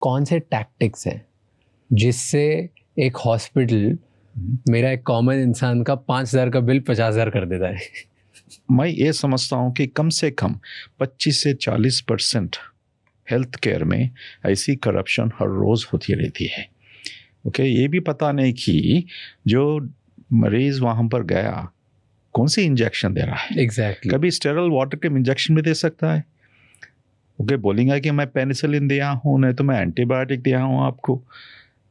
कौन से टैक्टिक्स हैं जिससे एक हॉस्पिटल मेरा एक कॉमन इंसान का 5,000 का बिल 50,000 कर देता है? मैं ये समझता हूँ कि कम से कम 25 से 40% हेल्थ केयर में ऐसी करप्शन हर रोज़ होती रहती है। ओके, ये भी पता नहीं कि जो मरीज़ वहाँ पर गया कौन सी इंजेक्शन दे रहा है। एग्जैक्टली। कभी स्टेरल वाटर के इंजेक्शन भी दे सकता है। ओके, बोलेंगे कि मैं पेनिसिलिन दिया हूँ, नहीं तो मैं एंटीबायोटिक दिया हूँ आपको।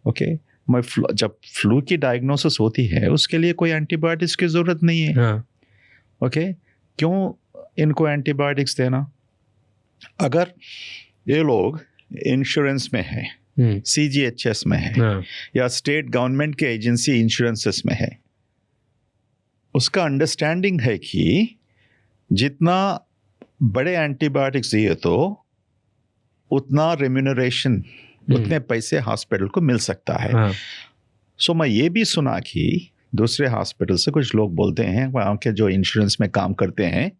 ओके, मैं जब फ्लू की डायग्नोसिस होती है उसके लिए कोई एंटीबायोटिक्स की ज़रूरत नहीं है। हाँ। ओके, क्यों इनको एंटीबायोटिक्स देना? अगर ये लोग इंश्योरेंस में है, CGHS में है, हाँ। या स्टेट गवर्नमेंट के एजेंसी इंश्योरेंसेस में है, उसका अंडरस्टैंडिंग है कि जितना बड़े एंटीबायोटिक्स दिए तो उतना रेम्यूनरेशन, उतने पैसे हॉस्पिटल को मिल सकता है। हाँ। सो मैं ये भी सुना कि दूसरे हॉस्पिटल से कुछ लोग बोलते हैं, वहाँ के जो इंश्योरेंस में काम करते हैं,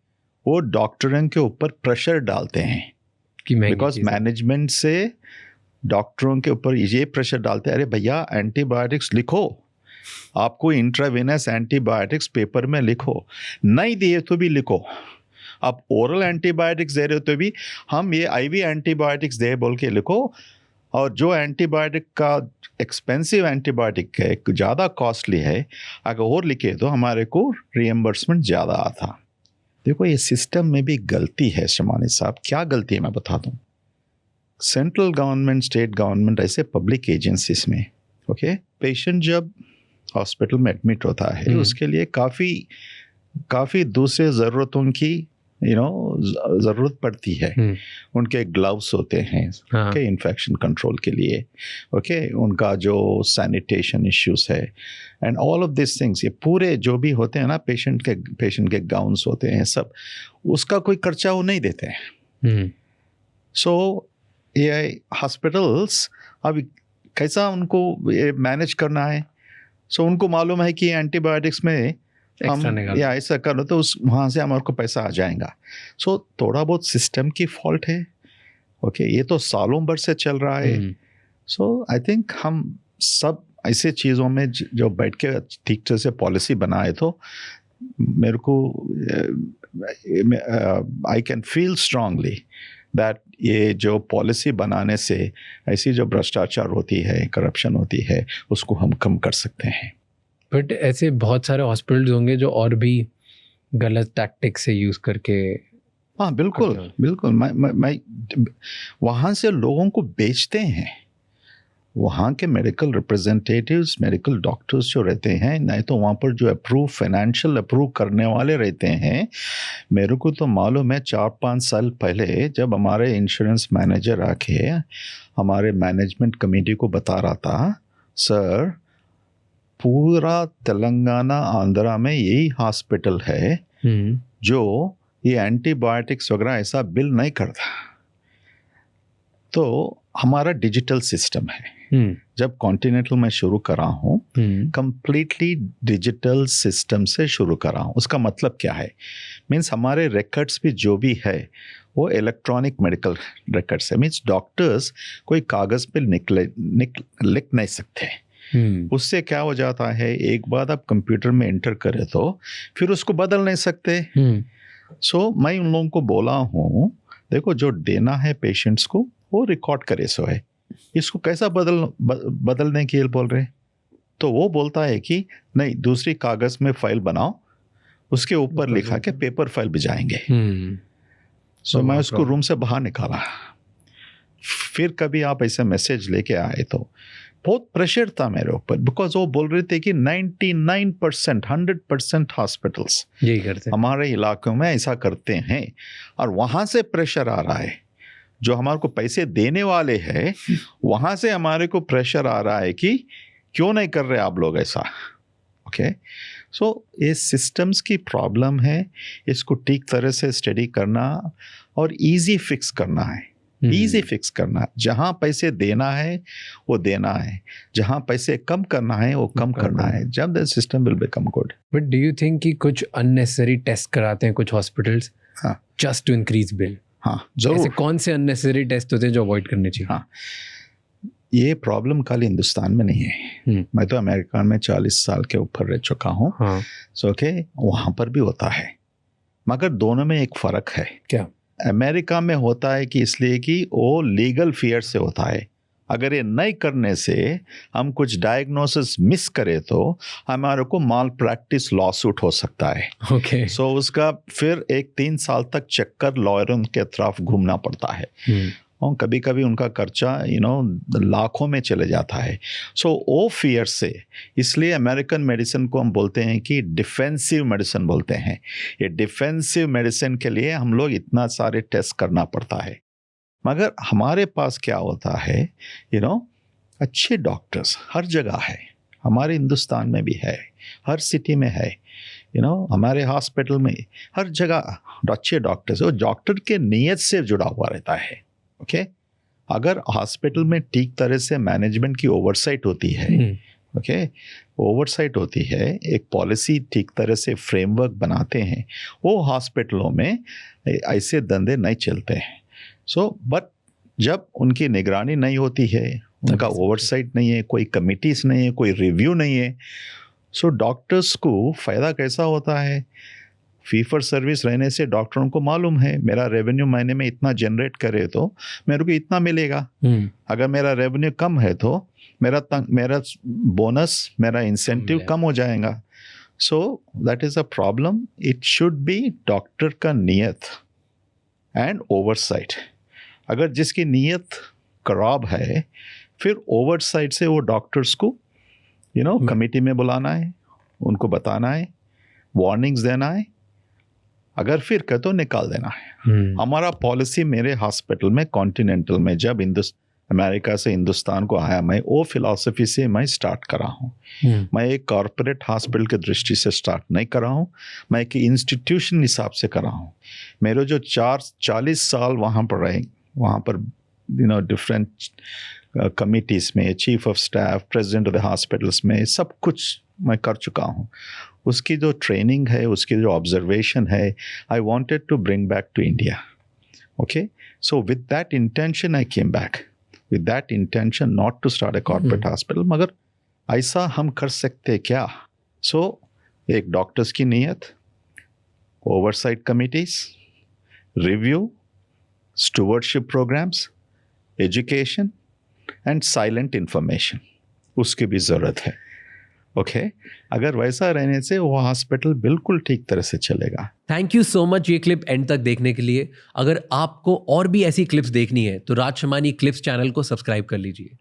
वो डॉक्टरों के ऊपर प्रेशर डालते हैं कि बिकॉज मैनेजमेंट से डॉक्टरों के ऊपर ये प्रेशर डालते हैं, अरे भैया एंटीबायोटिक्स लिखो, आपको इंट्रावेनस एंटीबायोटिक्स पेपर में लिखो, नहीं दिए तो भी लिखो, आप ओरल एंटीबायोटिक्स दे रहे हो तो भी हम ये IV एंटीबायोटिक्स दे बोल के लिखो, और जो एंटीबायोटिक का एक्सपेंसिव एंटीबायोटिक है, ज़्यादा कॉस्टली है, अगर और लिखे तो हमारे को रिएम्बर्समेंट ज़्यादा आता। देखो, ये सिस्टम में भी गलती है शमानी साहब। क्या गलती है मैं बता दूं। सेंट्रल गवर्नमेंट, स्टेट गवर्नमेंट, ऐसे पब्लिक एजेंसीज में ओके, पेशेंट जब हॉस्पिटल में एडमिट होता है उसके लिए काफ़ी दूसरे ज़रूरतों की ज़रूरत पड़ती है। उनके ग्लव्स होते हैं ओके, इन्फेक्शन कंट्रोल के लिए, ओके, उनका जो सैनिटेशन इश्यूज है and all of this things, ये पूरे जो भी होते हैं ना, पेशेंट के गाउन्स होते हैं, सब उसका कोई खर्चा वो नहीं देते हैं। सो ये हॉस्पिटल्स अब कैसा उनको ये मैनेज करना है। सो उनको मालूम है कि एंटीबायोटिक्स में हम या ऐसा करो तो उस वहाँ से हमारे को पैसा आ जाएगा। सो थोड़ा बहुत सिस्टम की फॉल्ट है। ओके, ये तो सालों भर से चल रहा है। सो आई थिंक हम सब ऐसे चीज़ों में जो बैठ के ठीक तरह से पॉलिसी बनाए तो मेरे को I can feel strongly that ये जो पॉलिसी बनाने से ऐसी जो भ्रष्टाचार होती है, करप्शन होती है, उसको हम कम कर सकते हैं। बट ऐसे बहुत सारे हॉस्पिटल्स होंगे जो और भी गलत टैक्टिक से यूज़ करके। हाँ बिल्कुल बिल्कुल, मैं वहाँ से लोगों को बेचते हैं। वहाँ के मेडिकल रिप्रेजेंटेटिव्स, मेडिकल डॉक्टर्स जो रहते हैं, नहीं तो वहाँ पर जो फाइनेंशियल अप्रूव करने वाले रहते हैं। मेरे को तो मालूम है 4-5 साल पहले जब हमारे इंश्योरेंस मैनेजर आके हमारे मैनेजमेंट कमेटी को बता रहा था, सर पूरा तेलंगाना आंध्रा में यही हॉस्पिटल है जो ये एंटीबायोटिक्स वगैरह ऐसा बिल नहीं करता। तो हमारा डिजिटल सिस्टम है। जब कॉन्टिनेंटल में शुरू करा हूँ, कंप्लीटली डिजिटल सिस्टम से शुरू करा हूँ। उसका मतलब क्या है, मीन्स हमारे रिकॉर्ड्स भी जो भी है वो इलेक्ट्रॉनिक मेडिकल रिकॉर्ड्स है। मीन्स डॉक्टर्स कोई कागज़ पे लिख नहीं सकते। उससे क्या हो जाता है, एक बार आप कंप्यूटर में एंटर करें तो फिर उसको बदल नहीं सकते। सो मैं उन लोगों को बोला हूँ, देखो जो देना है पेशेंट्स को वो रिकॉर्ड करे सो है, इसको कैसा बदलने के लिए बोल रहे। तो वो बोलता है कि नहीं, दूसरी कागज़ में फाइल बनाओ, उसके ऊपर लिखा के पेपर फाइल भिजाएंगे। सो मैं उसको रूम से बाहर निकाला। फिर कभी आप ऐसे मैसेज लेके आए तो बहुत प्रेशर था मेरे ऊपर, बिकॉज वो बोल रहे थे कि 99%, 100% हॉस्पिटल्स यही करते हैं, हमारे इलाकों में ऐसा करते हैं। और वहाँ से प्रेशर आ रहा है, जो हमारे को पैसे देने वाले हैं वहाँ से हमारे को प्रेशर आ रहा है कि क्यों नहीं कर रहे आप लोग ऐसा। ओके, सो ये सिस्टम्स की प्रॉब्लम है, इसको ठीक तरह से स्टडी करना और इजी फिक्स करना है। इजी फिक्स करना, जहाँ पैसे देना है वो देना है, जहाँ पैसे कम करना है वो कम करना है, जब the system will become good. But do you think कि कुछ अननेसेसरी टेस्ट कराते हैं कुछ hospitals just to increase bill? हाँ जरूर। ऐसे कौन से अननेसेसरी टेस्ट होते हैं जो अवॉइड करने चाहिए? हाँ, ये प्रॉब्लम खाली हिंदुस्तान में नहीं है। मैं तो अमेरिका में 40 साल के ऊपर रह चुका हूँ। हाँ। सो ओके, वहाँ पर भी होता है, मगर दोनों में एक फ़र्क है। क्या? अमेरिका में होता है कि इसलिए कि वो लीगल फियर से होता है। अगर ये नहीं करने से हम कुछ डायग्नोसिस मिस करें तो हमारे को माल प्रैक्टिस लॉ सूट हो सकता है। ओके। सो उसका फिर 1-3 साल तक चक्कर लॉयरों के तरफ घूमना पड़ता है और कभी कभी उनका खर्चा लाखों में चले जाता है। सो वो फियर से, इसलिए अमेरिकन मेडिसिन को हम बोलते हैं कि डिफेंसिव मेडिसिन बोलते हैं। ये डिफेंसिव मेडिसिन के लिए हम लोग इतना सारे टेस्ट करना पड़ता है। मगर हमारे पास क्या होता है, अच्छे डॉक्टर्स हर जगह है, हमारे हिंदुस्तान में भी है, हर सिटी में है, हमारे हॉस्पिटल में हर जगह अच्छे डॉक्टर्स। वो डॉक्टर के नीयत से जुड़ा हुआ रहता है। ओके, अगर हॉस्पिटल में ठीक तरह से मैनेजमेंट की ओवरसाइट होती है, ओके, ओवरसाइट होती है, एक पॉलिसी ठीक तरह से फ्रेमवर्क बनाते हैं, वो हॉस्पिटलों में ऐसे धंधे नहीं चलते हैं। बट जब उनकी निगरानी नहीं होती है, उनका ओवरसाइट नहीं है, कोई कमिटीज नहीं है, कोई रिव्यू नहीं है, डॉक्टर्स को फ़ायदा कैसा होता है? फी फॉर सर्विस रहने से डॉक्टरों को मालूम है मेरा रेवेन्यू महीने में इतना जनरेट करे तो मेरे को इतना मिलेगा। अगर मेरा रेवेन्यू कम है तो मेरा बोनस, मेरा इंसेंटिव कम हो जाएगा। So that is a problem. It should be doctor का नियत एंड ओवरसाइट। अगर जिसकी नीयत खराब है, फिर ओवरसाइट से वो डॉक्टर्स को कमेटी में बुलाना है, उनको बताना है, वार्निंग्स देना है, अगर फिर कहे तो निकाल देना है। हमारा पॉलिसी मेरे हॉस्पिटल में कॉन्टिनेंटल में जब अमेरिका से हिंदुस्तान को आया, मैं वो फिलॉसफी से मैं स्टार्ट करा हूँ। मैं एक कॉरपोरेट हॉस्पिटल की दृष्टि से स्टार्ट नहीं करा हूँ, मैं एक इंस्टीट्यूशन हिसाब से करा हूँ। मेरे जो 40 साल वहाँ पर रहे, वहाँ पर डिफरेंट कमिटीज़ में chief of staff, president of the hospitals में सब कुछ मैं कर चुका हूँ। उसकी जो ट्रेनिंग है, उसकी जो ऑब्जर्वेशन है, I wanted to bring back to India. Okay, so with that intention I came back, with that intention not to start a corporate hospital. मगर ऐसा हम कर सकते क्या? एक डॉक्टर्स की नीयत, oversight committees, review, stewardship programmes, education and silent information, उसकी भी ज़रूरत है। ओके, अगर वैसा रहने से वो हॉस्पिटल बिल्कुल ठीक तरह से चलेगा। थैंक यू सो मच ये क्लिप एंड तक देखने के लिए। अगर आपको और भी ऐसी क्लिप्स देखनी है तो राज शमानी क्लिप्स चैनल को सब्सक्राइब कर लीजिए।